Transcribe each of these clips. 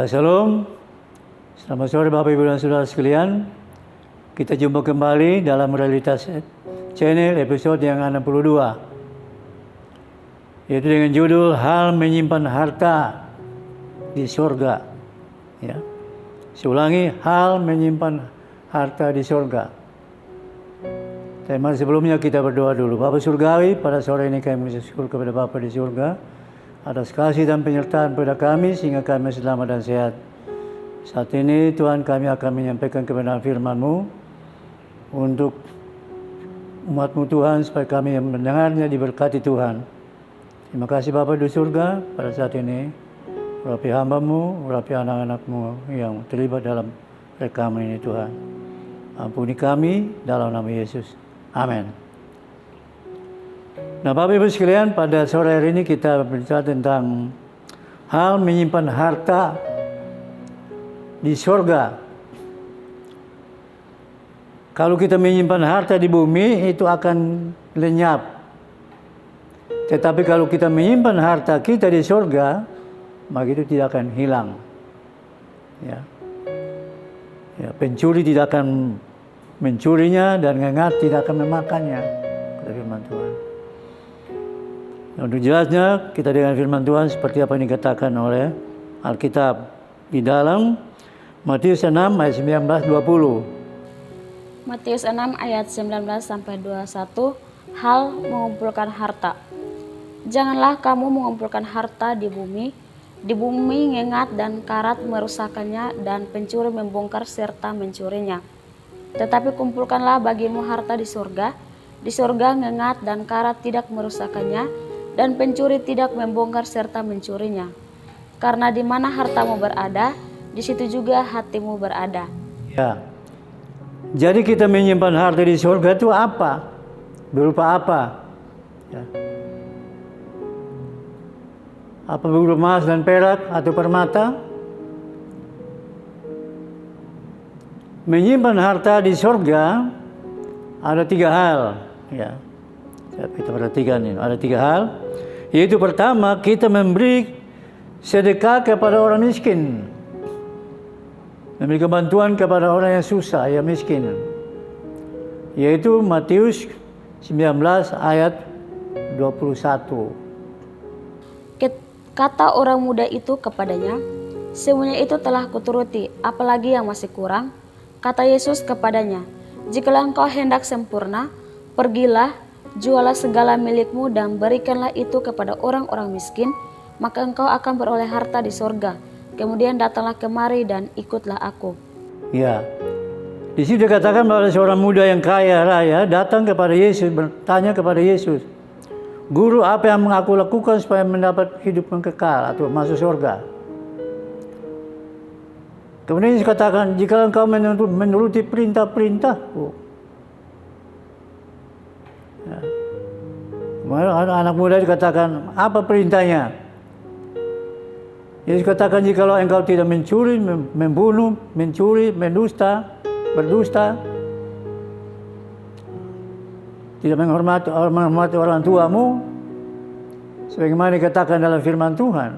Ya, Shalom. Selamat sore Bapak Ibu dan Saudara sekalian. Kita jumpa kembali dalam Realitas Channel episode yang 62. Yaitu dengan judul Hal Menyimpan Harta di Surga. Ya. Saya ulangi, hal menyimpan harta di surga. Tema sebelumnya kita berdoa dulu. Bapa Surgawi, pada sore ini kami bersyukur kepada Bapa di surga atas kasih dan penyertaan pada kami sehingga kami selamat dan sehat. Saat ini Tuhan, kami akan menyampaikan kebenaran firman-Mu untuk umat-Mu Tuhan, supaya kami yang mendengarnya diberkati Tuhan. Terima kasih Bapa di surga, pada saat ini urapi hamba-Mu, urapi anak-anak-Mu yang terlibat dalam rekaman ini Tuhan. Ampuni kami dalam nama Yesus. Amin. Nah Bapak Ibu sekalian, pada sore hari ini kita berbicara tentang hal menyimpan harta di surga. Kalau kita menyimpan harta di bumi, itu akan lenyap. Tetapi kalau kita menyimpan harta kita di surga, maka itu tidak akan hilang. Ya, pencuri tidak akan mencurinya dan ngengat tidak akan memakannya. Kata firman Tuhan. Untuk jelasnya, kita dengan firman Tuhan seperti apa yang dikatakan oleh Alkitab di dalam Matius 6 ayat 19-20. Matius 6 ayat 19-21, hal mengumpulkan harta. Janganlah kamu mengumpulkan harta di bumi ngengat dan karat merusakkannya dan pencuri membongkar serta mencurinya. Tetapi kumpulkanlah bagimu harta di surga ngengat dan karat tidak merusakkannya dan pencuri tidak membongkar serta mencurinya. Karena di mana hartamu berada, di situ juga hatimu berada. Ya. Jadi kita menyimpan harta di surga itu apa? Berupa apa? Ya. Apa berupa emas dan perak atau permata? Menyimpan harta di surga ada 3 hal. Ya. Kita perhatikan ini, ada 3 hal. Yaitu pertama, kita memberi sedekah kepada orang miskin. Memberikan bantuan kepada orang yang susah, yang miskin. Yaitu Matius 19 ayat 21. Kata orang muda itu kepadanya, semuanya itu telah kuturuti, apalagi yang masih kurang? Kata Yesus kepadanya, jikalau engkau hendak sempurna, pergilah, jualah segala milikmu dan berikanlah itu kepada orang-orang miskin, maka engkau akan beroleh harta di sorga. Kemudian datanglah kemari dan ikutlah aku. Ya, di sini dikatakan bahwa seorang muda yang kaya raya datang kepada Yesus, bertanya kepada Yesus, Guru, apa yang aku lakukan supaya mendapat hidup yang kekal atau masuk surga? Kemudian Yesus katakan, jika engkau menuruti perintah-perintahku. Ya. Anak muda dikatakan, apa perintahnya? Yesus katakan, jikalau engkau tidak mencuri, membunuh, mencuri, berdusta, tidak menghormati orang tuamu, sebagaimana dikatakan dalam firman Tuhan.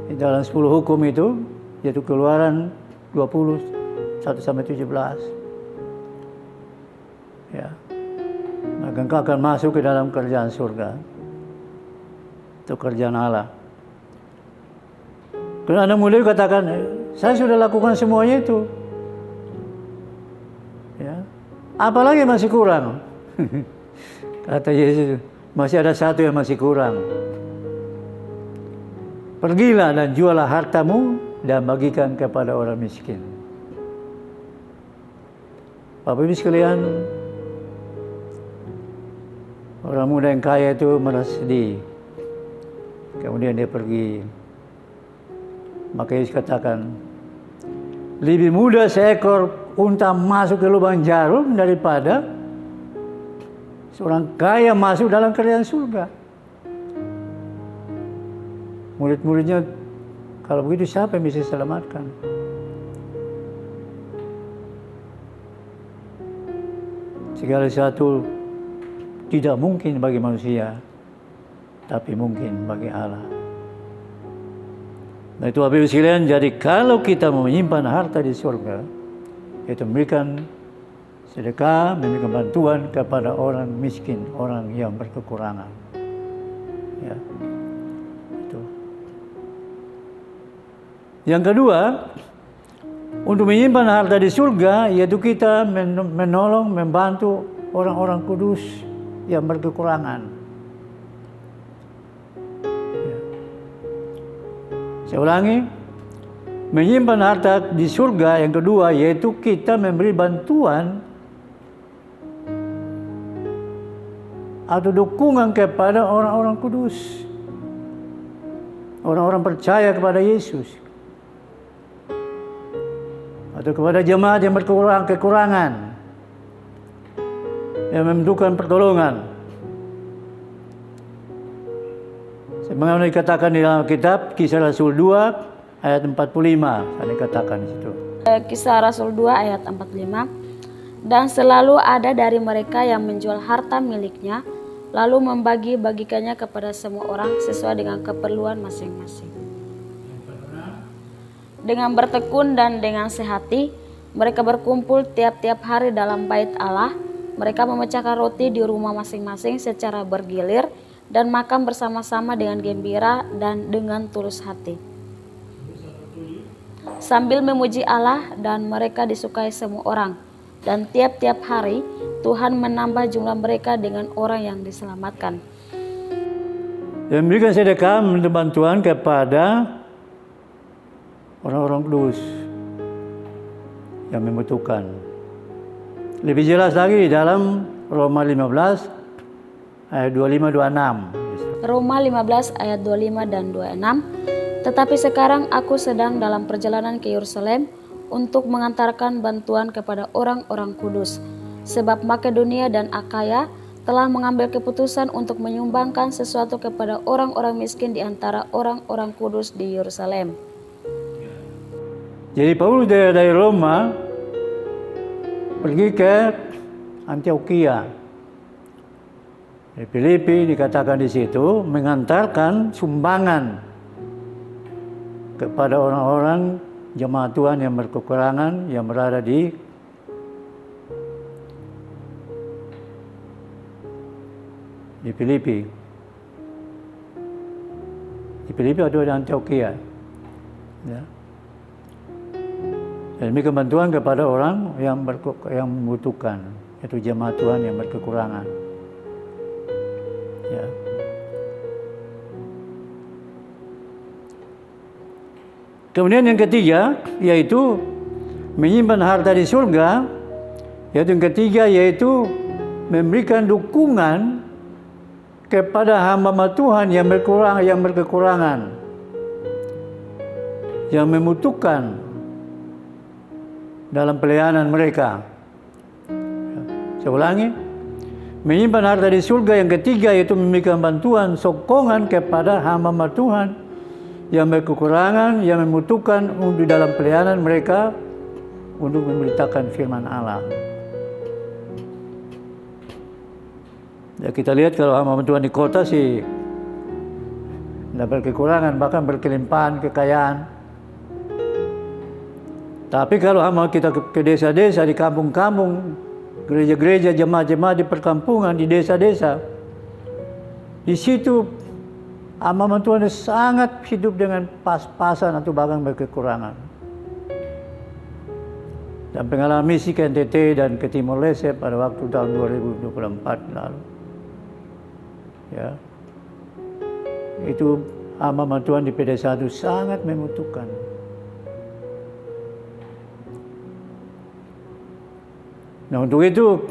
Di dalam 10 hukum itu, yaitu Keluaran 21-17. Ya. Maka engkau akan masuk ke dalam kerjaan surga. Itu kerjaan Allah. Kemudian anak muda katakan, saya sudah lakukan semuanya itu. Ya. Apalagi masih kurang? Kata Yesus, masih ada satu yang masih kurang. Pergilah dan jualah hartamu dan bagikan kepada orang miskin. Bapak Ibu sekalian, orang muda yang kaya itu merasa sedih. Kemudian dia pergi. Maka Yesus katakan, lebih mudah seekor unta masuk ke lubang jarum daripada seorang kaya masuk dalam kerajaan surga. Murid-muridnya, kalau begitu siapa yang bisa diselamatkan? Segala sesuatu tidak mungkin bagi manusia, tapi mungkin bagi Allah. Nah itu Bapak Ibu sekalian, jadi kalau kita mau menyimpan harta di surga, itu memberikan sedekah, memberikan bantuan kepada orang miskin, orang yang berkekurangan. Ya, itu. Yang kedua, untuk menyimpan harta di surga, yaitu kita menolong, membantu orang-orang kudus yang berkekurangan. Ya. Saya ulangi, menyimpan harta di surga yang kedua, yaitu kita memberi bantuan atau dukungan kepada orang-orang kudus, orang-orang percaya kepada Yesus, atau kepada jemaat yang kekurangan, yang membutuhkan pertolongan. Sebagaimana dikatakan di dalam kitab Kisah Rasul 2 ayat 45, saya dikatakan di situ. Kisah Rasul 2 ayat 45. Dan selalu ada dari mereka yang menjual harta miliknya, lalu membagi-bagikannya kepada semua orang sesuai dengan keperluan masing-masing. Dengan bertekun dan dengan sehati, mereka berkumpul tiap-tiap hari dalam bait Allah. Mereka memecahkan roti di rumah masing-masing secara bergilir dan makan bersama-sama dengan gembira dan dengan tulus hati, sambil memuji Allah, dan mereka disukai semua orang. Dan tiap-tiap hari Tuhan menambah jumlah mereka dengan orang yang diselamatkan. Dan memberikan sedekah, memberi bantuan kepada orang-orang kudus yang membutuhkan. Lebih jelas lagi di dalam Roma 15 ayat 25-26. Roma 15 ayat 25 dan 26. Tetapi sekarang aku sedang dalam perjalanan ke Yerusalem untuk mengantarkan bantuan kepada orang-orang kudus, sebab Makedonia dan Akaya telah mengambil keputusan untuk menyumbangkan sesuatu kepada orang-orang miskin di antara orang-orang kudus di Yerusalem. Jadi Paulus dari Roma pergi ke Antioquia. Di Filipi dikatakan di situ mengantarkan sumbangan kepada orang-orang jemaat Tuhan yang berkekurangan yang berada di Filipi. Di Filipi atau di Antioquia. Ya. Dan demi bantuan kepada orang yang membutuhkan, yaitu jemaat Tuhan yang berkekurangan. Ya. Kemudian yang ketiga, yaitu menyimpan harta di surga. Yaitu yang ketiga, yaitu memberikan dukungan kepada hamba Tuhan yang berkekurangan, yang membutuhkan dalam pelayanan mereka. Saya ulangi, menyimpan harta di surga yang ketiga, yaitu memberikan bantuan, sokongan kepada hamba Tuhan yang berkekurangan, yang membutuhkan untuk dalam pelayanan mereka untuk memberitakan firman Allah. Ya, kita lihat kalau hamba Tuhan di kota sih tidak berkekurangan, bahkan berkelimpahan kekayaan. Tapi kalau hamba kita ke desa-desa, di kampung-kampung, gereja-gereja, jemaat-jemaat di perkampungan, di desa-desa, di situ hamba Tuhan sangat hidup dengan pas-pasan atau bahkan berkekurangan. Dan pengalaman misi ke NTT dan ke Timor Leste pada waktu tahun 2024 lalu, ya, itu hamba Tuhan di PD1 sangat membutuhkan. Nah untuk itu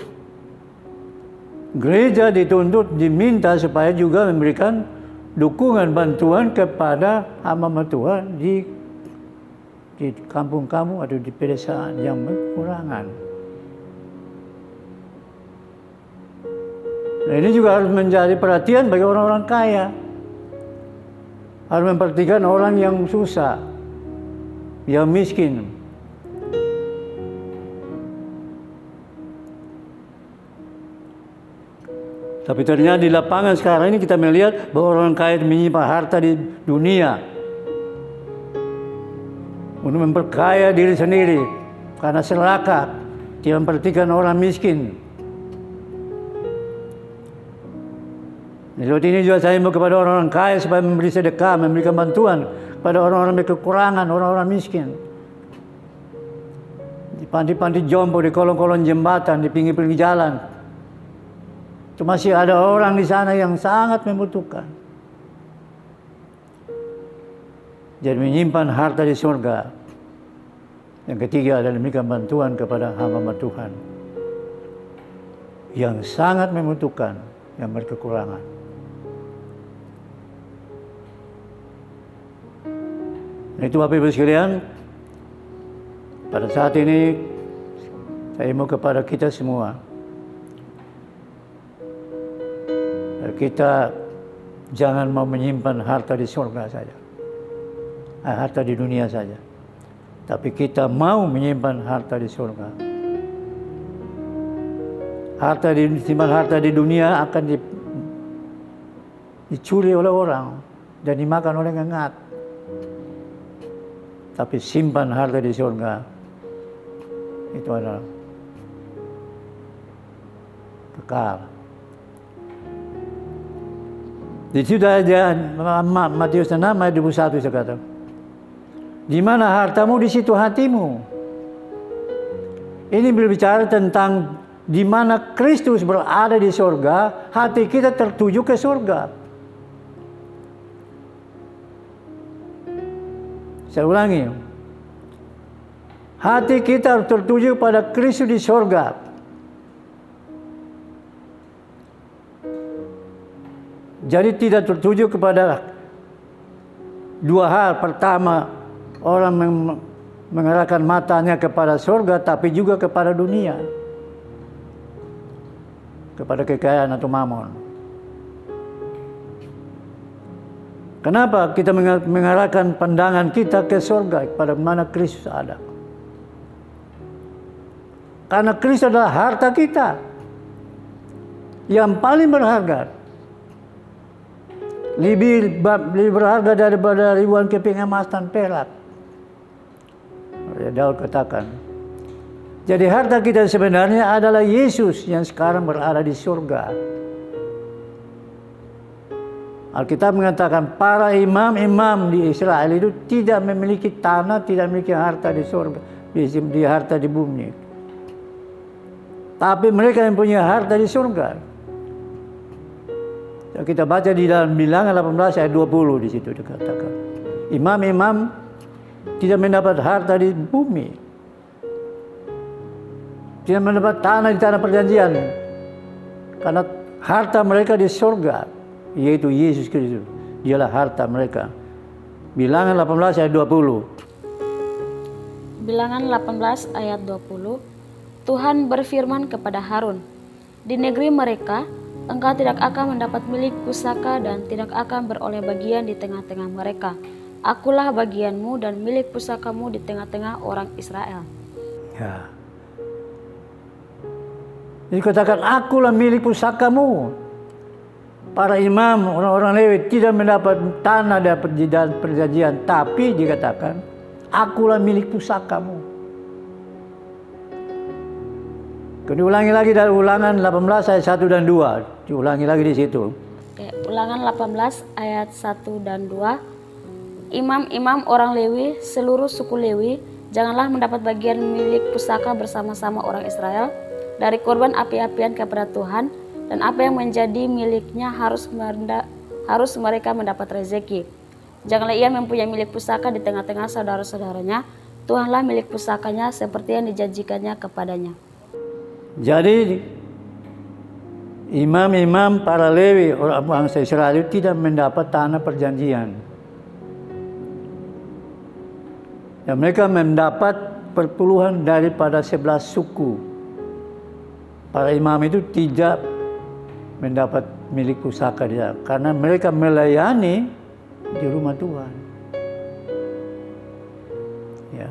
gereja dituntut, diminta supaya juga memberikan dukungan bantuan kepada hamba Tuhan di kampung-kampung atau di pedesaan yang berkurangan. Nah ini juga harus menjadi perhatian bagi orang-orang kaya. Harus memperhatikan orang yang susah, yang miskin. Tapi ternyata di lapangan sekarang ini kita melihat bahwa orang kaya menyimpan harta di dunia. untuk memperkaya diri sendiri karena serakah, tidak memperhatikan orang miskin. Di lot ini juga saya mau kepada orang-orang kaya supaya memberi sedekah, memberikan bantuan kepada orang-orang berkekurangan, orang-orang miskin. Di panti-panti jompo, di kolong-kolong jembatan, di pinggir-pinggir jalan. Itu masih ada orang di sana yang sangat membutuhkan. Jadi menyimpan harta di surga. Yang ketiga adalah memberikan bantuan kepada hamba Tuhan yang sangat membutuhkan, yang berkekurangan. Itu Bapak Ibu sekalian, pada saat ini saya mau kepada kita semua, kita jangan mau menyimpan harta di surga saja, harta di dunia saja, tapi kita mau menyimpan harta di surga. Simpan harta di dunia akan dicuri oleh orang dan dimakan oleh ngengat. Tapi simpan harta di surga, itu adalah kekal. Di situ ada Matius 6 ayat 21 saya kata, di mana hartamu di situ hatimu. Ini berbicara tentang di mana Kristus berada di surga, hati kita tertuju ke surga. Saya ulangi, hati kita tertuju pada Kristus di surga. Jadi tidak tertuju kepada dua hal. Pertama, orang mengarahkan matanya kepada surga, tapi juga kepada dunia, kepada kekayaan atau mamon. Kenapa kita mengarahkan pandangan kita ke surga, pada mana Kristus ada? Karena Kristus adalah harta kita yang paling berharga. Lebih berharga daripada ribuan keping emas dan perak. Daud katakan. Jadi harta kita sebenarnya adalah Yesus yang sekarang berada di surga. Alkitab mengatakan para imam-imam di Israel itu tidak memiliki tanah, tidak memiliki harta di surga, di harta di bumi. Tapi mereka yang punya harta di surga. Kita baca di dalam Bilangan 18 ayat 20 di situ dikatakan. Imam-imam tidak mendapat harta di bumi. Tidak mendapat tanah di tanah perjanjian. Karena harta mereka di surga, yaitu Yesus Kristus. Dialah harta mereka. Bilangan 18 ayat 20. Bilangan 18 ayat 20. Tuhan berfirman kepada Harun, di negeri mereka engkau tidak akan mendapat milik pusaka dan tidak akan beroleh bagian di tengah-tengah mereka. Akulah bagianmu dan milik pusakamu di tengah-tengah orang Israel. Ya. Dikatakan akulah milik pusakamu. Para imam, orang-orang Lewi tidak mendapat tanah di dalam perjanjian, tapi dikatakan, akulah milik pusakamu. Diulangi lagi dari Ulangan 18 ayat 1 dan 2. Diulangi lagi di situ. Oke, Ulangan 18 ayat 1 dan 2. Imam-imam orang Lewi, seluruh suku Lewi, janganlah mendapat bagian milik pusaka bersama-sama orang Israel dari korban api-apian kepada Tuhan, dan apa yang menjadi miliknya harus mereka mendapat rezeki. Janganlah ia mempunyai milik pusaka di tengah-tengah saudara-saudaranya. Tuhanlah milik pusakanya seperti yang dijanjikannya kepadanya. Jadi imam-imam para Lewi, orang bangsa Israel itu tidak mendapat tanah perjanjian. Dan mereka mendapat perpuluhan daripada 11 suku. Para imam itu tidak mendapat milik pusaka dia, karena mereka melayani di rumah Tuhan. Ya.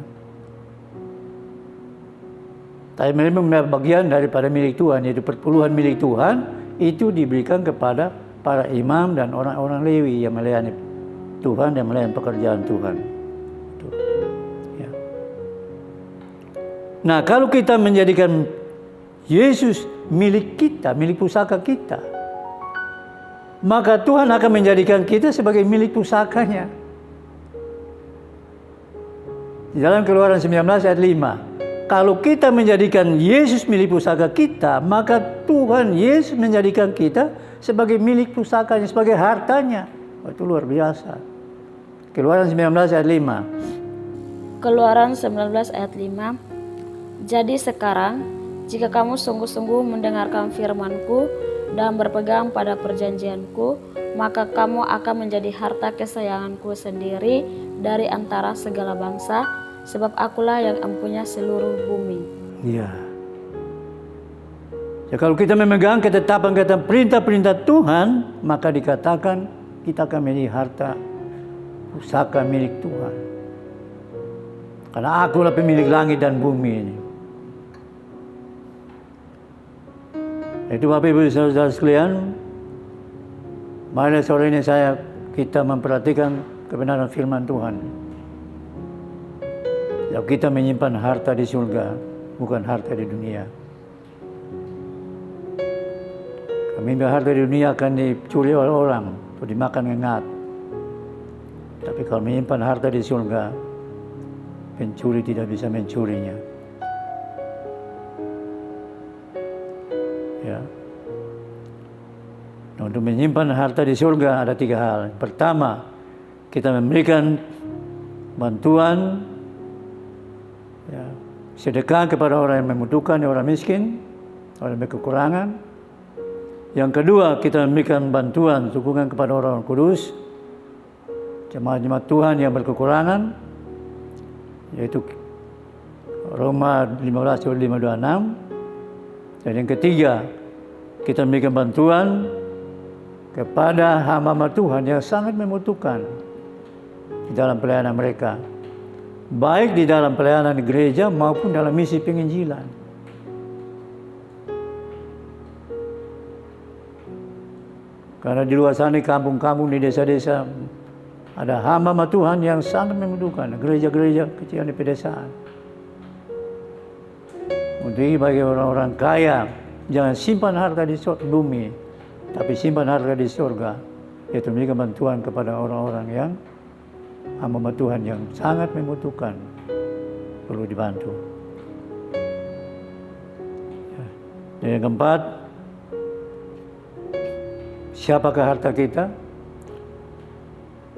Tapi mereka mendapat bagian daripada milik Tuhan, yaitu perpuluhan milik Tuhan, itu diberikan kepada para imam dan orang-orang Lewi yang melayani Tuhan dan melayani pekerjaan Tuhan. Itu. Ya. Nah, kalau kita menjadikan Yesus milik kita, milik pusaka kita, maka Tuhan akan menjadikan kita sebagai milik pusakanya. Di dalam Keluaran 19 ayat 5, kalau kita menjadikan Yesus milik pusaka kita, maka Tuhan Yesus menjadikan kita sebagai milik pusakanya, sebagai hartanya. Itu luar biasa. Keluaran 19 ayat 5. Keluaran 19 ayat 5. Jadi sekarang, jika kamu sungguh-sungguh mendengarkan firman-Ku dan berpegang pada perjanjian-Ku, maka kamu akan menjadi harta kesayangan-Ku sendiri dari antara segala bangsa, sebab Akulah yang empunya seluruh bumi. Ya. Ya, kalau kita memegang ketetapan perintah-perintah Tuhan, maka dikatakan kita akan menjadi harta pusaka milik Tuhan. Karena Akulah pemilik langit dan bumi ini. Itu Bapak Ibu Saudara sekalian, mari sore ini kita memperhatikan kebenaran firman Tuhan. Ya, kita menyimpan harta di surga, bukan harta di dunia. Kami harta di dunia akan dicuri oleh orang, atau dimakan ngengat. Tapi kalau menyimpan harta di surga, pencuri tidak bisa mencurinya. Ya. Nah, untuk menyimpan harta di surga ada 3 hal. Pertama, kita memberikan bantuan, ya, sedekah kepada orang yang membutuhkan, orang miskin, orang yang berkekurangan. Yang kedua, kita memberikan bantuan, dukungan kepada orang kudus, jemaat-jemaat Tuhan yang berkekurangan, yaitu Roma 15:5-26. Dan yang ketiga, kita memberikan bantuan kepada hamba-hamba Tuhan yang sangat membutuhkan di dalam pelayanan mereka, baik di dalam pelayanan gereja maupun dalam misi penginjilan. Karena di luar sana, di kampung-kampung, di desa-desa, ada hamba-hamba Tuhan yang sangat membutuhkan, gereja-gereja kecil di pedesaan. Untuk bagi orang-orang kaya, jangan simpan harta di bumi, tapi simpan harta di surga, yaitu memberikan bantuan kepada orang-orang yang hamba Tuhan yang sangat membutuhkan, perlu dibantu. Dan yang keempat, siapakah harta kita?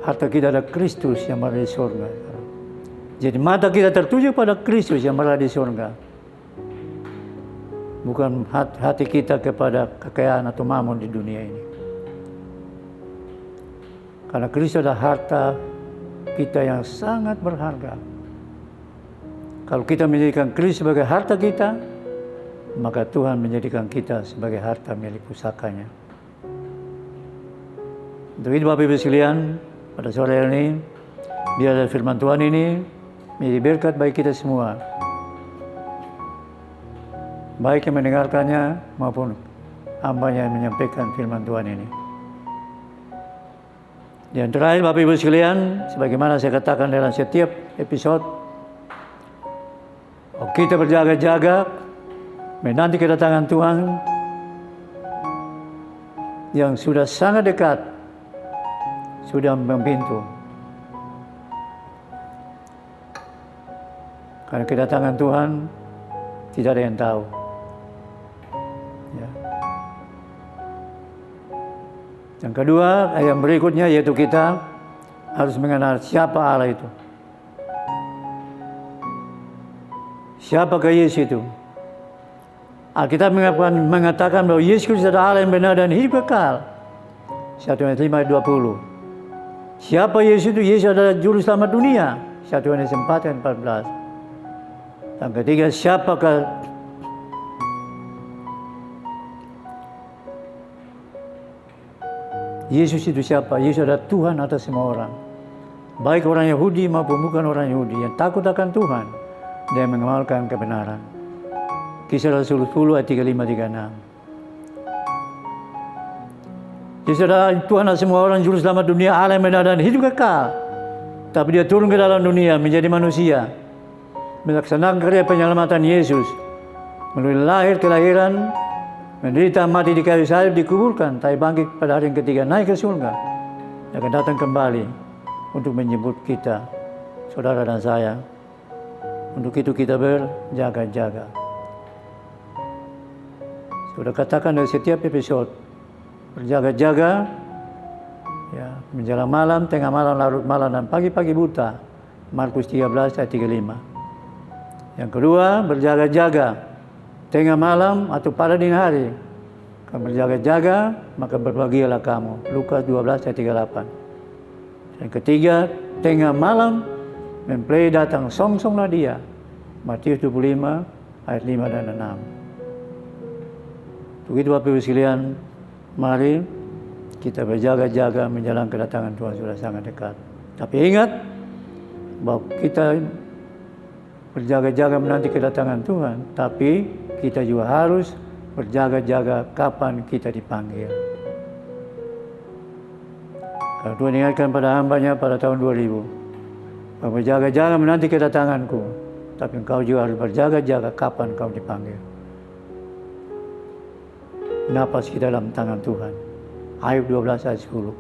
Harta kita adalah Kristus yang berada di surga. Jadi mata kita tertuju pada Kristus yang berada di surga. Bukan hati kita kepada kekayaan atau mamon di dunia ini. Karena Kristus adalah harta kita yang sangat berharga. Kalau kita menjadikan Kristus sebagai harta kita, maka Tuhan menjadikan kita sebagai harta milik pusakanya. Untuk itu Bapak Ibu sekalian, pada sore ini, biarlah firman Tuhan ini menjadi berkat bagi kita semua. Baik yang mendengarkannya maupun hamba yang menyampaikan firman Tuhan ini. Dan terakhir Bapak Ibu sekalian, sebagaimana saya katakan dalam setiap episode, kita berjaga-jaga menanti kedatangan Tuhan yang sudah sangat dekat, sudah mempintu. Karena kedatangan Tuhan tidak ada yang tahu. Ya. Yang kedua, yang berikutnya yaitu kita harus mengenal siapa Allah itu. Siapakah Yesus itu? Alkitab mengatakan bahwa Yesus adalah Allah yang benar dan hidup kekal. 1 Yohanes 5:20. Siapa Yesus itu? Yesus adalah juru selamat dunia. 1 Yohanes 4:14. Yang ketiga, siapakah Yesus itu? Siapa? Yesus adalah Tuhan atas semua orang, baik orang Yahudi maupun bukan orang Yahudi, yang takut akan Tuhan dan mengamalkan kebenaran. Kisah Rasul 10 ayat 35-36. Yesus adalah Tuhan atas semua orang, juru selamat dunia, Allah yang benar dan hidup kekal. Tapi dia turun ke dalam dunia menjadi manusia, melaksanakan karya penyelamatan Yesus melalui lahir kelahiran, menderita mati di kayu salib, dikuburkan, tapi bangkit pada hari yang ketiga, naik ke surga, dan akan datang kembali untuk menjemput kita, saudara dan saya. Untuk itu kita berjaga-jaga. Sudah katakan dari setiap episode, berjaga-jaga, ya, menjelang malam, tengah malam, larut malam, dan pagi-pagi buta. Markus 13 ayat 35. Yang kedua, berjaga-jaga, tengah malam atau pada dini hari. Kamu berjaga-jaga, maka berbahagialah kamu. Lukas 12 ayat 38. Yang ketiga, tengah malam, mempelai datang, songsonglah dia. Matius 25 ayat 5 dan 6. Begitu Bapak Ibu sekalian, mari kita berjaga-jaga menjelang kedatangan Tuhan sudah sangat dekat. Tapi ingat bahwa kita berjaga-jaga menanti kedatangan Tuhan, tapi kita juga harus berjaga-jaga kapan kita dipanggil. Kalau Tuhan ingatkan pada hamba-Nya pada tahun 2000, bahwa berjaga-jaga menanti kedatanganku, tapi engkau juga harus berjaga-jaga kapan kau dipanggil. Napas kita dalam tangan Tuhan. Ayub 12 ayat 10.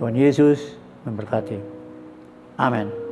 Tuhan Yesus memberkati. Amin.